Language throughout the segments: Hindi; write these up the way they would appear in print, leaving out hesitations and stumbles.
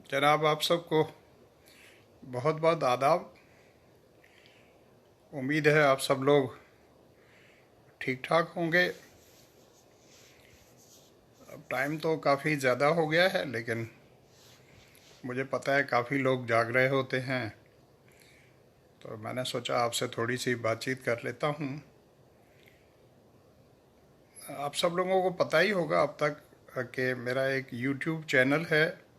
जनाब, आप सबको बहुत बहुत आदाब। उम्मीद है आप सब लोग ठीक ठाक होंगे। अब टाइम तो काफ़ी ज़्यादा हो गया है, लेकिन मुझे पता है काफ़ी लोग जाग रहे होते हैं, तो मैंने सोचा आपसे थोड़ी सी बातचीत कर लेता हूँ। आप सब लोगों को पता ही होगा अब तक कि मेरा एक यूट्यूब चैनल है,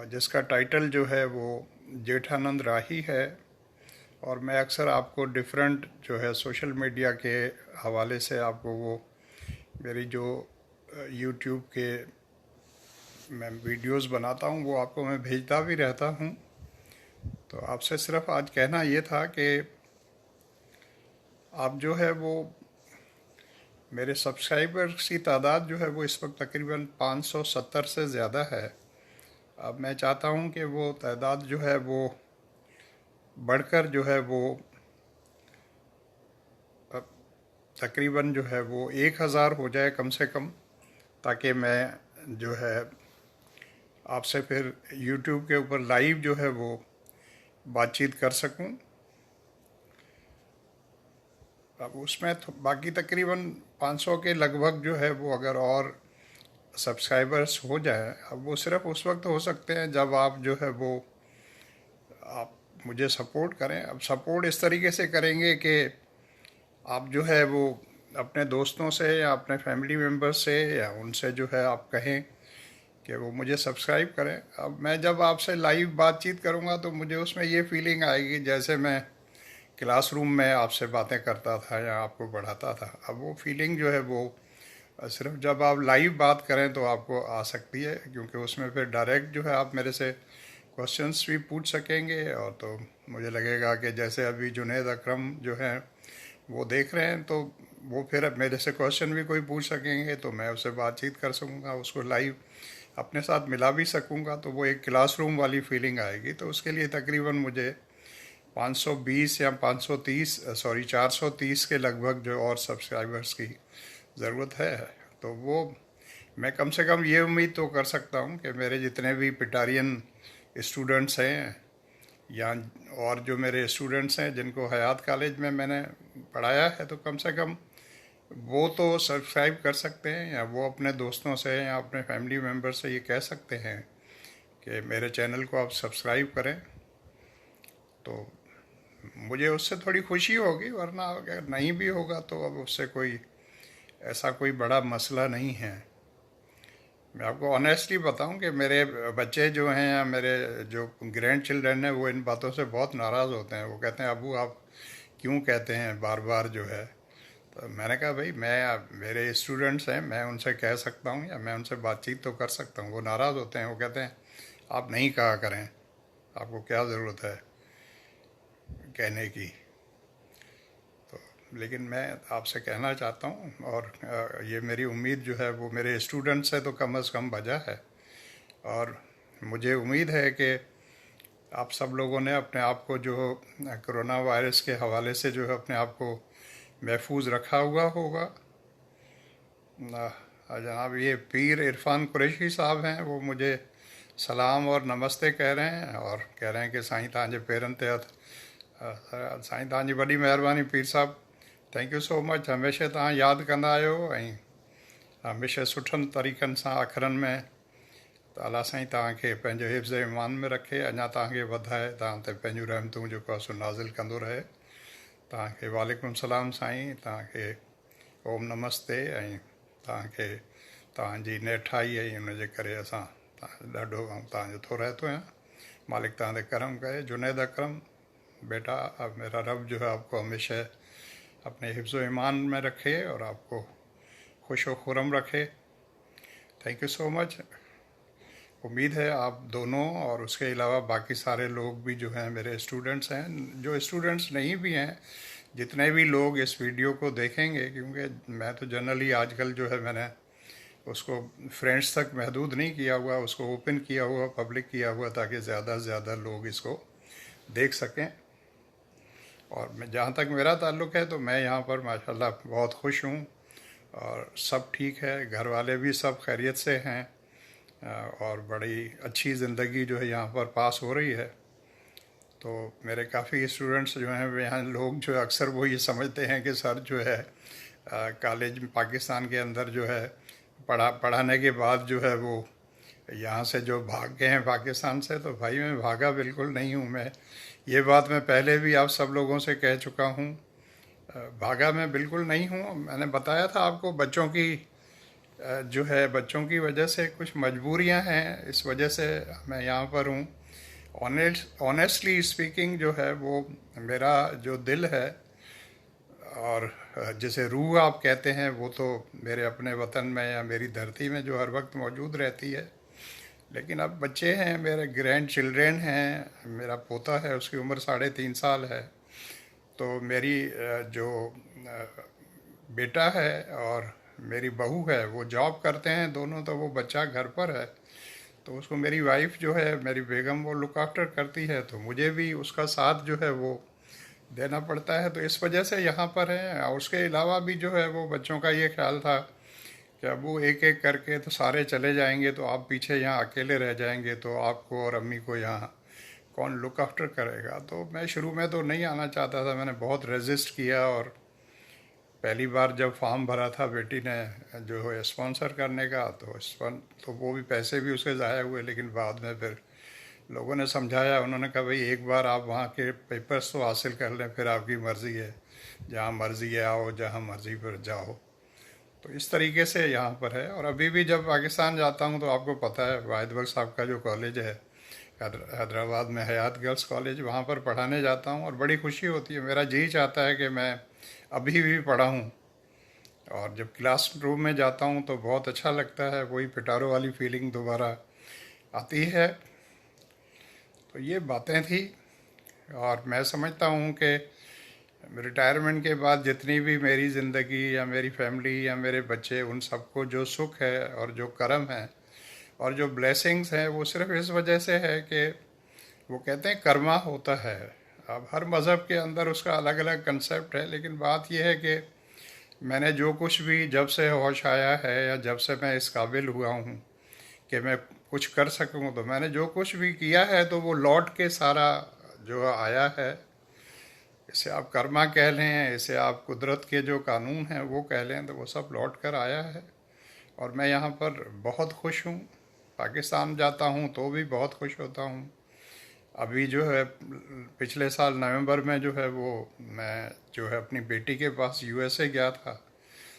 जिसका टाइटल जो है वो जेठानंद राही है। और मैं अक्सर आपको डिफरेंट जो है सोशल मीडिया के हवाले से आपको वो मेरी जो यूट्यूब के मैं वीडियोस बनाता हूँ वो आपको मैं भेजता भी रहता हूँ। तो आपसे सिर्फ आज कहना ये था कि आप जो है वो मेरे सब्सक्राइबर्स की तादाद जो है वो इस वक्त तकरीबन 570 से ज़्यादा है। अब मैं चाहता हूँ कि वो तादाद जो है वो बढ़कर जो है वो अब तकरीबन जो है वो 1000 हो जाए कम से कम, ताकि मैं जो है आपसे फिर यूट्यूब के ऊपर लाइव जो है वो बातचीत कर सकूं। अब उसमें बाकी तकरीबन 500 के लगभग जो है वो अगर और सब्सक्राइबर्स हो जाए, अब वो सिर्फ उस वक्त हो सकते हैं जब आप जो है वो आप मुझे सपोर्ट करें। अब सपोर्ट इस तरीके से करेंगे कि आप जो है वो अपने दोस्तों से या अपने फैमिली मेम्बर्स से या उनसे जो है आप कहें कि वो मुझे सब्सक्राइब करें। अब मैं जब आपसे लाइव बातचीत करूंगा तो मुझे उसमें ये फीलिंग आएगी जैसे मैं क्लासरूम में आपसे बातें करता था या आपको पढ़ाता था। अब वो फीलिंग जो है वो सिर्फ जब आप लाइव बात करें तो आपको आ सकती है, क्योंकि उसमें फिर डायरेक्ट जो है आप मेरे से क्वेश्चंस भी पूछ सकेंगे। और तो मुझे लगेगा कि जैसे अभी जुनेद अकरम जो हैं वो देख रहे हैं, तो वो फिर अब मेरे से क्वेश्चन भी कोई पूछ सकेंगे तो मैं उससे बातचीत कर सकूँगा, उसको लाइव अपने साथ मिला भी सकूँगा। तो वो एक क्लासरूम वाली फीलिंग आएगी। तो उसके लिए तकरीबन मुझे 520 या 530 सॉरी 430 के लगभग जो और सब्सक्राइबर्स की ज़रूरत है। तो वो मैं कम से कम ये उम्मीद तो कर सकता हूँ कि मेरे जितने भी पिटारियन स्टूडेंट्स हैं या और जो मेरे स्टूडेंट्स हैं जिनको हयात कॉलेज में मैंने पढ़ाया है, तो कम से कम वो तो सब्सक्राइब कर सकते हैं या वो अपने दोस्तों से या अपने फैमिली मेम्बर से ये कह सकते हैं कि मेरे चैनल को आप सब्सक्राइब करें। तो मुझे उससे थोड़ी खुशी होगी, वरना अगर नहीं भी होगा तो अब उससे कोई ऐसा कोई बड़ा मसला नहीं है। मैं आपको ऑनेस्टली बताऊं कि मेरे बच्चे जो हैं या मेरे जो ग्रैंड चिल्ड्रन हैं वो इन बातों से बहुत नाराज़ होते हैं। वो कहते हैं अबू आप क्यों कहते हैं बार बार जो है। तो मैंने कहा भाई मैं मेरे स्टूडेंट्स हैं, मैं उनसे कह सकता हूँ या मैं उनसे बातचीत तो कर सकता हूँ। वो नाराज़ होते हैं, वो कहते हैं आप नहीं कहा करें, आपको क्या ज़रूरत है कहने की। तो लेकिन मैं आपसे कहना चाहता हूँ, और ये मेरी उम्मीद जो है वो मेरे स्टूडेंट से तो कम अज़ कम वजह है। और मुझे उम्मीद है कि आप सब लोगों ने अपने आप को जो कोरोना वायरस के हवाले से जो है अपने आप को महफूज रखा हुआ होगा। जनाब ये पीर इरफान कुरैशी साहब हैं, वो मुझे सलाम और नमस्ते कह रहे हैं और कह रहे हैं कि साईं तव्हांजे पेरनि ते हथ। साईं तव्हांजी वॾी महिरबानी पीर साहब, थैंक यू सो मच। हमेशह तव्हां यादि कंदा आहियो ऐं हमेशह सुठनि तरीक़नि सां अखरनि में। त अला साईं तव्हांखे पंहिंजे हिफ़्ज़ ईमान में रखे, अञा तव्हांखे वधाए, तव्हां ते पंहिंजूं रहमतूं जेको आहे सो नाज़िल कंदो रहे। तव्हांखे वालेकुम सलाम साईं, तव्हांखे ओम नमस्ते। ऐं तव्हांखे तव्हांजी नेठाई ऐं उनजे करे असां ॾाढो तव्हांजो थो रहतो आहियां। मालिक तव्हां ते करम करे। जुनैद अकरम बेटा, अब मेरा रब जो है आपको हमेशा अपने हिफ्ज़ ईमान में रखे और आपको खुश व खुरम रखे। Thank you so much. उम्मीद है आप दोनों और उसके अलावा बाकी सारे लोग भी जो हैं मेरे स्टूडेंट्स हैं, जो स्टूडेंट्स नहीं भी हैं, जितने भी लोग इस वीडियो को देखेंगे, क्योंकि मैं तो जनरली आजकल जो है मैंने उसको फ्रेंड्स तक महदूद नहीं किया हुआ, उसको ओपन किया हुआ, पब्लिक किया हुआ, ताकि ज़्यादा से ज़्यादा लोग इसको देख सकें। और मैं जहाँ तक मेरा ताल्लुक़ है तो मैं यहाँ पर माशाल्लाह बहुत खुश हूँ और सब ठीक है, घर वाले भी सब खैरियत से हैं। और बड़ी अच्छी ज़िंदगी जो है यहाँ पर पास हो रही है। तो मेरे काफ़ी स्टूडेंट्स जो हैं यहाँ लोग जो है अक्सर वो ये समझते हैं कि सर जो है कॉलेज में पाकिस्तान के अंदर जो है पढ़ाने के बाद जो है वो यहाँ से जो भाग गए हैं पाकिस्तान से। तो भाई मैं भागा बिल्कुल नहीं हूँ। मैं ये बात मैं पहले भी आप सब लोगों से कह चुका हूँ। भागा मैं बिल्कुल नहीं हूँ। मैंने बताया था आपको बच्चों की जो है बच्चों की वजह से कुछ मजबूरियाँ हैं, इस वजह से मैं यहाँ पर हूँ। ऑनेस्टली स्पीकिंग जो है वो मेरा जो दिल है और जैसे रूह आप कहते हैं वो तो मेरे अपने वतन में या मेरी धरती में जो हर वक्त मौजूद रहती है। लेकिन अब बच्चे हैं, मेरे ग्रैंड चिल्ड्रेन हैं, मेरा पोता है उसकी उम्र 3.5 साल है। तो मेरी जो बेटा है और मेरी बहू है वो जॉब करते हैं दोनों, तो वो बच्चा घर पर है। तो उसको मेरी वाइफ जो है मेरी बेगम वो लुक आफ्टर करती है, तो मुझे भी उसका साथ जो है वो देना पड़ता है। तो इस वजह से यहाँ पर है। और उसके अलावा भी जो है वो बच्चों का ये ख्याल था कि अब वो एक एक करके तो सारे चले जाएंगे तो आप पीछे यहाँ अकेले रह जाएंगे, तो आपको और अम्मी को यहाँ कौन लुक आफ्टर करेगा। तो मैं शुरू में तो नहीं आना चाहता था, मैंने बहुत रेजिस्ट किया। और पहली बार जब फॉर्म भरा था बेटी ने जो है स्पॉन्सर करने का, तो वो भी पैसे भी उसके ज़ाया हुए। लेकिन बाद में फिर लोगों ने समझाया, उन्होंने कहा भाई एक बार आप वहाँ के पेपर्स तो हासिल कर लें, फिर आपकी मर्ज़ी है, जहाँ मर्ज़ी है आओ, जहाँ मर्ज़ी पर जाओ। तो इस तरीके से यहाँ पर है। और अभी भी जब पाकिस्तान जाता हूँ तो आपको पता है वाहिद बख्श साहब का जो कॉलेज है हैदराबाद में, हयात गर्ल्स कॉलेज, वहाँ पर पढ़ाने जाता हूँ और बड़ी खुशी होती है। मेरा जी चाहता है कि मैं अभी भी पढ़ा हूँ। और जब क्लास रूम में जाता हूँ तो बहुत अच्छा लगता है, वही पिटारो वाली फीलिंग दोबारा आती है। तो ये बातें थी। और मैं समझता हूँ कि रिटायरमेंट के बाद जितनी भी मेरी ज़िंदगी या मेरी फैमिली या मेरे बच्चे, उन सबको जो सुख है और जो करम है और जो ब्लेसिंग्स हैं वो सिर्फ इस वजह से है कि वो कहते हैं कर्मा होता है। अब हर मज़हब के अंदर उसका अलग अलग कंसेप्ट है, लेकिन बात यह है कि मैंने जो कुछ भी जब से होश आया है या जब से मैं इस काबिल हुआ हूँ कि मैं कुछ कर सकूँ, तो मैंने जो कुछ भी किया है तो वो लौट के सारा जो आया है। इसे आप कर्मा कह लें, इसे आप कुदरत के जो कानून हैं वो कह लें, तो वो सब लौट कर आया है। और मैं यहाँ पर बहुत खुश हूँ। पाकिस्तान जाता हूँ तो भी बहुत खुश होता हूँ। अभी जो है पिछले साल नवंबर में जो है वो मैं जो है अपनी बेटी के पास यूएसए गया था,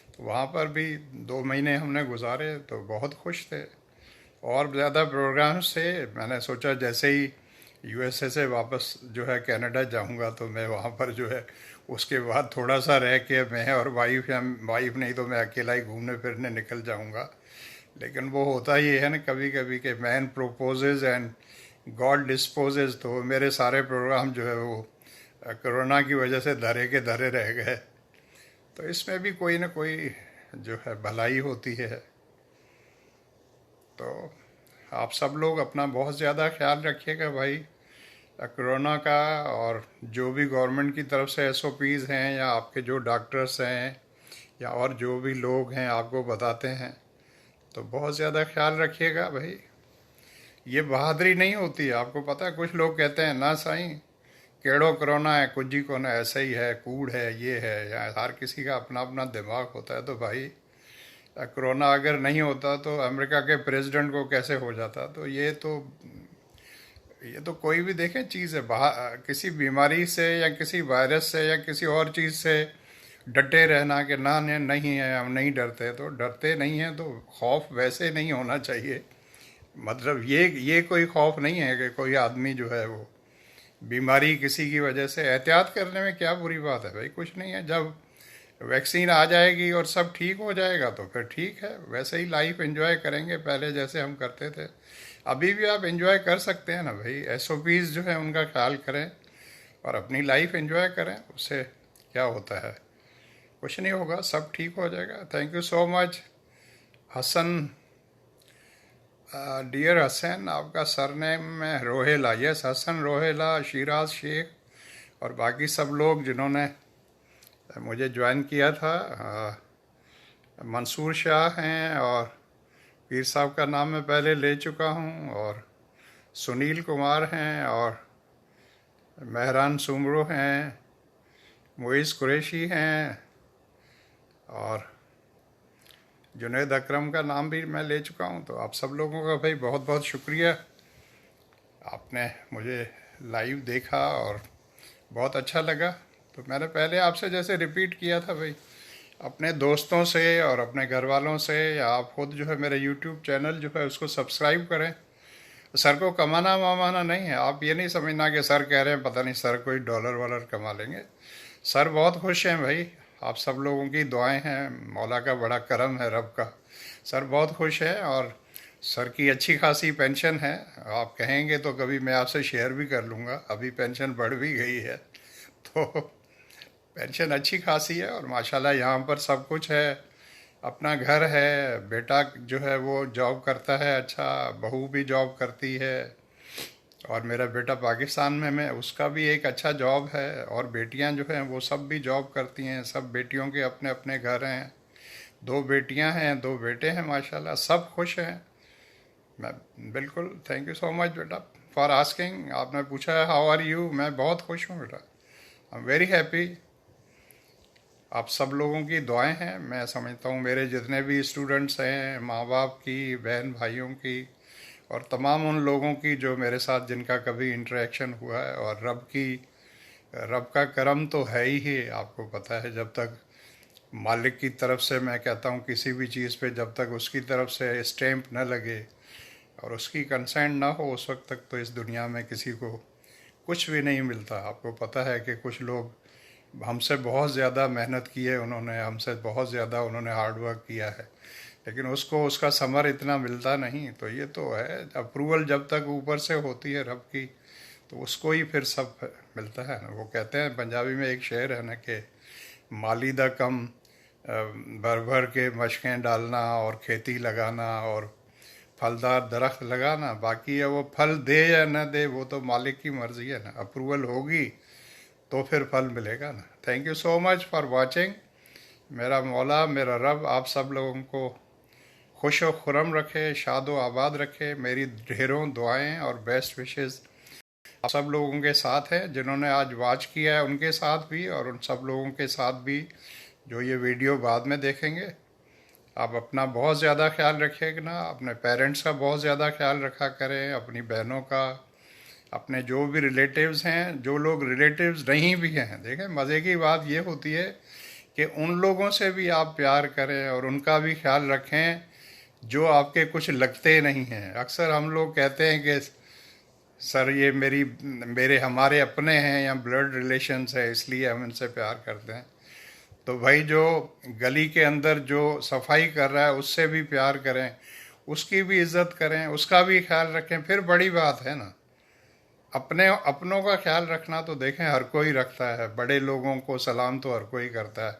तो वहाँ पर भी 2 महीने हमने गुजारे, तो बहुत खुश थे। और ज़्यादा प्रोग्राम्स थे। मैंने सोचा जैसे ही यूएसए से वापस जो है कनाडा जाऊंगा तो मैं वहाँ पर जो है उसके बाद थोड़ा सा रह के मैं और वाइफ, या वाइफ नहीं तो मैं अकेला ही घूमने फिरने निकल जाऊंगा। लेकिन वो होता ही है ना कभी कभी कि man proposes and God disposes. तो मेरे सारे प्रोग्राम जो है वो कोरोना की वजह से धरे के धरे रह गए। तो इसमें भी कोई ना कोई जो है भलाई होती है। तो आप सब लोग अपना बहुत ज़्यादा ख्याल रखिएगा भाई कोरोना का। और जो भी गवर्नमेंट की तरफ से एसओपीज़ हैं या आपके जो डॉक्टर्स हैं या और जो भी लोग हैं आपको बताते हैं, तो बहुत ज़्यादा ख्याल रखिएगा भाई। ये बहादुरी नहीं होती है, आपको पता है। कुछ लोग कहते हैं ना साईं केड़ो कोरोना है, कुछ जी को ना ऐसा ही है, कूड़ है, ये है, या हर किसी का अपना अपना दिमाग होता है। तो भाई कोरोना अगर नहीं होता तो अमेरिका के प्रेसिडेंट को कैसे हो जाता। तो ये तो कोई भी देखे चीज़ है, किसी बीमारी से या किसी वायरस से या किसी और चीज़ से डटे रहना कि ना नहीं है हम नहीं डरते, तो डरते नहीं हैं तो खौफ वैसे नहीं होना चाहिए। मतलब ये कोई खौफ नहीं है कि कोई आदमी जो है वो बीमारी किसी की वजह से, एहतियात करने में क्या बुरी बात है भाई, कुछ नहीं है। जब वैक्सीन आ जाएगी और सब ठीक हो जाएगा तो फिर ठीक है, वैसे ही लाइफ एंजॉय करेंगे पहले जैसे हम करते थे। अभी भी आप एंजॉय कर सकते हैं ना भाई। एसओपीज़ जो है उनका ख्याल करें और अपनी लाइफ एंजॉय करें, उससे क्या होता है, कुछ नहीं होगा, सब ठीक हो जाएगा। Thank you so much Hasan, dear Hasan. आपका सरनेम है रोहेला, यस हसन रोहेला, शिराज शेख और बाकी सब लोग जिन्होंने मुझे ज्वाइन किया था। मंसूर शाह हैं और पीर साहब का नाम मैं पहले ले चुका हूँ, और सुनील कुमार हैं, और मेहरान सुमरो हैं, मुइज़ कुरैशी हैं, और जुनैद अकरम का नाम भी मैं ले चुका हूँ। तो आप सब लोगों का भाई बहुत बहुत शुक्रिया, आपने मुझे लाइव देखा और बहुत अच्छा लगा। तो मैंने पहले आपसे जैसे रिपीट किया था भाई, अपने दोस्तों से और अपने घर वालों से, या आप खुद जो है मेरे यूट्यूब चैनल जो है उसको सब्सक्राइब करें। सर को कमाना वामाना नहीं है, आप ये नहीं समझना कि सर कह रहे हैं पता नहीं सर कोई डॉलर वॉलर कमा लेंगे। सर बहुत खुश हैं भाई, आप सब लोगों की दुआएं हैं, मौला का बड़ा करम है, रब का। सर बहुत खुश है, और सर की अच्छी खासी पेंशन है। आप कहेंगे तो कभी मैं आपसे शेयर भी कर लूँगा, अभी पेंशन बढ़ भी गई है तो पेंशन अच्छी खासी है, और माशाल्लाह यहाँ पर सब कुछ है। अपना घर है, बेटा जो है वो जॉब करता है, अच्छा बहू भी जॉब करती है, और मेरा बेटा पाकिस्तान में मैं उसका भी एक अच्छा जॉब है, और बेटियां जो हैं वो सब भी जॉब करती हैं। सब बेटियों के अपने अपने घर हैं, 2 बेटियां हैं, 2 बेटे हैं, माशाल्लाह सब खुश हैं। मैं बिल्कुल, थैंक यू सो मच बेटा फॉर आस्किंग। आपने पूछा है हाउ आर यू, मैं बहुत खुश हूँ बेटा, आई एम वेरी हैप्पी। आप सब लोगों की दुआएं हैं, मैं समझता हूँ मेरे जितने भी स्टूडेंट्स हैं, माँ बाप की, बहन भाइयों की, और तमाम उन लोगों की जो मेरे साथ जिनका कभी इंटरेक्शन हुआ है। और रब का करम तो है ही, आपको पता है, जब तक मालिक की तरफ से, मैं कहता हूँ किसी भी चीज़ पे जब तक उसकी तरफ से स्टैंप न लगे और उसकी कंसेंट ना हो, उस वक्त तक तो इस दुनिया में किसी को कुछ भी नहीं मिलता। आपको पता है कि कुछ लोग हमसे बहुत ज़्यादा मेहनत की है, उन्होंने हमसे बहुत ज़्यादा उन्होंने हार्ड वर्क किया है, लेकिन उसको उसका समर इतना मिलता नहीं। तो ये तो है, अप्रूवल जब तक ऊपर से होती है रब की, तो उसको ही फिर सब मिलता है ना। वो कहते हैं पंजाबी में एक शेर है ना कि माली दा कम भर भर के मशकें डालना और खेती लगाना और फलदार दरख्त लगाना, बाकी है वो फल दे या न दे वो तो मालिक की मर्जी है ना। अप्रूवल होगी तो फिर फल मिलेगा ना। Thank you so much for watching. मेरा मौला, मेरा रब आप सब लोगों को खुश व खुरम रखे, शाद व आबाद रखे। मेरी ढेरों दुआएं और बेस्ट विशेस आप सब लोगों के साथ हैं, जिन्होंने आज वॉच किया है उनके साथ भी, और उन सब लोगों के साथ भी जो ये वीडियो बाद में देखेंगे। आप अपना बहुत ज़्यादा ख्याल रखिएगा ना, अपने पेरेंट्स का बहुत ज़्यादा ख्याल रखा करें, अपनी बहनों का, अपने जो भी रिलेटिव्स हैं, जो लोग रिलेटिव्स नहीं भी हैं। देखें, मज़े की बात ये होती है कि उन लोगों से भी आप प्यार करें और उनका भी ख्याल रखें जो आपके कुछ लगते नहीं हैं। अक्सर हम लोग कहते हैं कि सर ये मेरे हमारे अपने हैं या ब्लड रिलेशंस है इसलिए हम इनसे प्यार करते हैं। तो भाई जो गली के अंदर जो सफाई कर रहा है उससे भी प्यार करें, उसकी भी इज्जत करें, उसका भी ख्याल रखें, फिर बड़ी बात है ना। अपने अपनों का ख्याल रखना तो देखें हर कोई रखता है, बड़े लोगों को सलाम तो हर कोई करता है।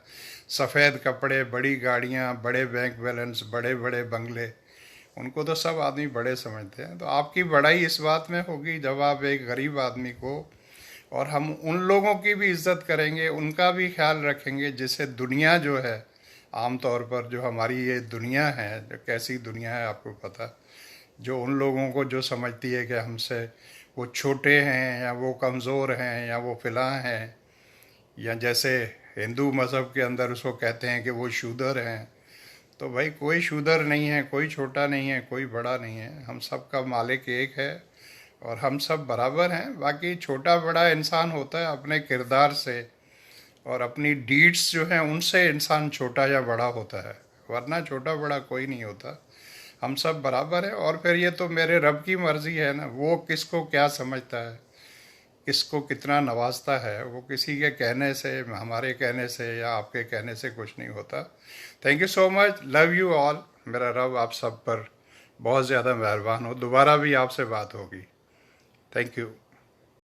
सफ़ेद कपड़े, बड़ी गाड़ियाँ, बड़े बैंक बैलेंस, बड़े बड़े बंगले, उनको तो सब आदमी बड़े समझते हैं। तो आपकी बड़ाई इस बात में होगी जब आप एक गरीब आदमी को, और हम उन लोगों की भी इज्जत करेंगे, उनका भी ख्याल रखेंगे जिससे दुनिया जो है, आम तौर पर जो हमारी ये दुनिया है, जो कैसी दुनिया है आपको पता, जो उन लोगों को जो समझती है कि हमसे वो छोटे हैं या वो कमज़ोर हैं या वो फ़िला हैं, या जैसे हिंदू मज़हब के अंदर उसको कहते हैं कि वो शूदर हैं। तो भाई कोई शूदर नहीं है, कोई छोटा नहीं है, कोई बड़ा नहीं है, हम सब का मालिक एक है और हम सब बराबर हैं। बाकी छोटा बड़ा इंसान होता है अपने किरदार से और अपनी डीड्स जो हैं उनसे इंसान छोटा या बड़ा होता है, वरना छोटा बड़ा कोई नहीं होता। हम सब बराबर हैं। और फिर ये तो मेरे रब की मर्ज़ी है ना, वो किसको क्या समझता है, किसको कितना नवाजता है, वो किसी के कहने से, हमारे कहने से या आपके कहने से कुछ नहीं होता। Thank you so much, love you all. मेरा रब आप सब पर बहुत ज़्यादा मेहरबान हो, दोबारा भी आपसे बात होगी। Thank you.